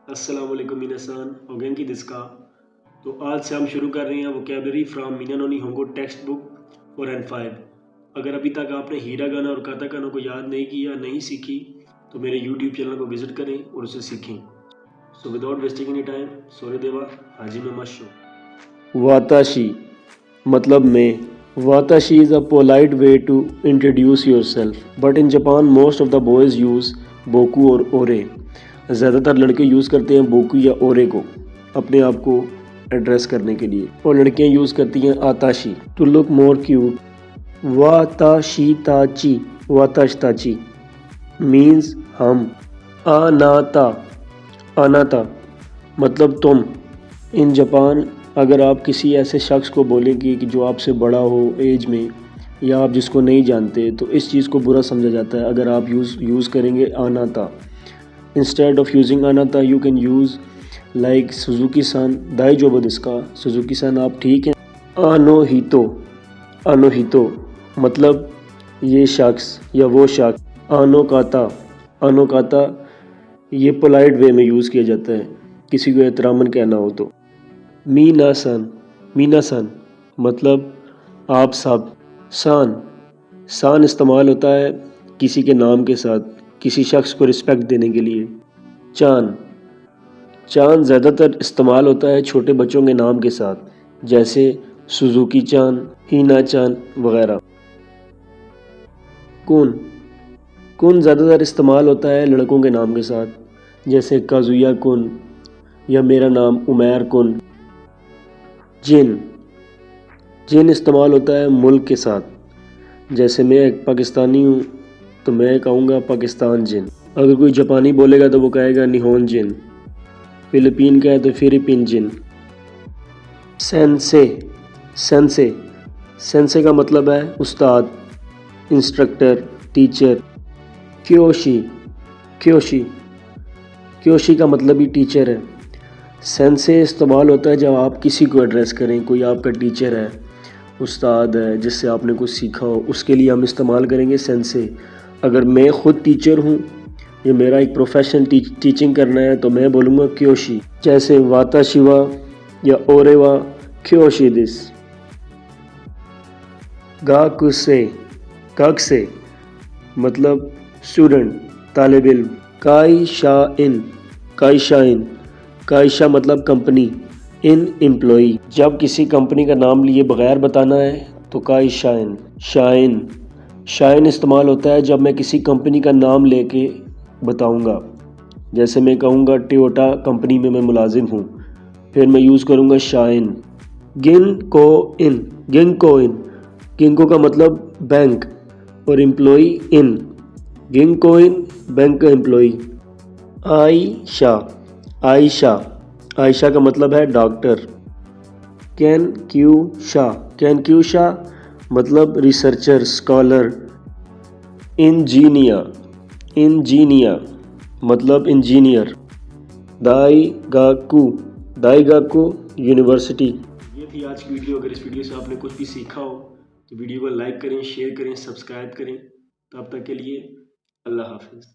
अस्सलाम वालेकुम मिनासान ओगेंकी दिस्का। तो आज से हम शुरू कर रहे हैं vocabulary from Minna no Nihongo text book 4 and 5। अगर अभी तक आपने हीरागाना और काताकाना को याद नहीं किया, नहीं सीखी, तो मेरे यूट्यूब चैनल को विजिट करें और उसे सीखें। So without wasting any time, सोरे देवा हाजी में मशो। वाताशी मतलब मैं। वाताशी is a polite way to introduce yourself, but in Japan most of the boys use boku और ओरे। ज़्यादातर लड़के यूज़ करते हैं बोकू या ओरे को अपने आप को एड्रेस करने के लिए, और लड़कियां यूज़ करती हैं आताशी टू लुक मोर क्यूट। वाताशी ताची, वाताश ताची मीन्स हम। अनाता, अनाता मतलब तुम। इन जापान अगर आप किसी ऐसे शख्स को बोलेंगे कि जो आपसे बड़ा हो एज में, या आप जिसको नहीं जानते, तो इस चीज़ को बुरा समझा जाता है अगर आप यूज़ करेंगे अनाता। इंस्टेड ऑफ यूजिंग अनाता you can use like Suzuki सान दाइजोबु देसु का, सुजुकी सान आप ठीक हैं। अनोहितो, अनोहितो मतलब ये शख्स या वो शख्स। अनोकाता, अनोकाता ये पोलाइट वे में यूज़ किया जाता है किसी को एहतरामन कहना हो तो। मीनासन, मीनासन मतलब आप सब। सान, सान इस्तेमाल होता है किसी के नाम के साथ, किसी शख्स को रिस्पेक्ट देने के लिए। चान, चान ज़्यादातर इस्तेमाल होता है छोटे बच्चों के नाम के साथ, जैसे सुजुकी चान, हीना चान वगैरह। कुन, कुन ज़्यादातर इस्तेमाल होता है लड़कों के नाम के साथ, जैसे काजुया कुन या मेरा नाम उमैर कुन। जिन, जिन इस्तेमाल होता है मुल्क के साथ, जैसे मैं एक पाकिस्तानी हूँ तो मैं कहूँगा पाकिस्तान जिन। अगर कोई जापानी बोलेगा तो वो कहेगा निहोन जिन। फिलिपीन का है तो फिलिपीन जिन। सेंसे, सेंसे, सेंसे का मतलब है उस्ताद, इंस्ट्रक्टर, टीचर। क्योशी, क्योशी, क्योशी का मतलब ही टीचर है। सेंसे इस्तेमाल होता है जब आप किसी को एड्रेस करें, कोई आपका टीचर है, उस्ताद है, जिससे आपने कुछ सीखा हो, उसके लिए हम इस्तेमाल करेंगे सेंसे। अगर मैं ख़ुद टीचर हूँ या मेरा एक प्रोफेशन टीचिंग करना है तो मैं बोलूँगा क्योशी, जैसे वाताशिवा या ओरेवा क्योशी दिस। गाकुसे, गाकुसे मतलब स्टूडेंट, तालिब इल्म। काइशाइन, काइशाइन, काइशा मतलब कंपनी, इन एम्प्लॉई। जब किसी कंपनी का नाम लिए बगैर बताना है तो काइशाइन। शाइन, शाइन इस्तेमाल होता है जब मैं किसी कंपनी का नाम लेके बताऊंगा, जैसे मैं कहूँगा टोयोटा कंपनी में मैं मुलाजिम हूँ, फिर मैं यूज़ करूँगा शाइन। गिनको इन, गिनको इन, गिनको का मतलब बैंक और एम्प्लॉई इन, गिनको इन बैंक का एम्प्लॉई। आयशा, आयशा, आयशा का मतलब है डॉक्टर। कैनक्यूशा, कैनक्यूशा मतलब रिसर्चर, स्कॉलर। इंजीनियर, इंजीनियर मतलब इंजीनियर। दाईगाकू, दाईगाकू यूनिवर्सिटी। ये थी आज की वीडियो। अगर इस वीडियो से आपने कुछ भी सीखा हो तो वीडियो को लाइक करें, शेयर करें, सब्सक्राइब करें। तब तक के लिए अल्लाह हाफिज़।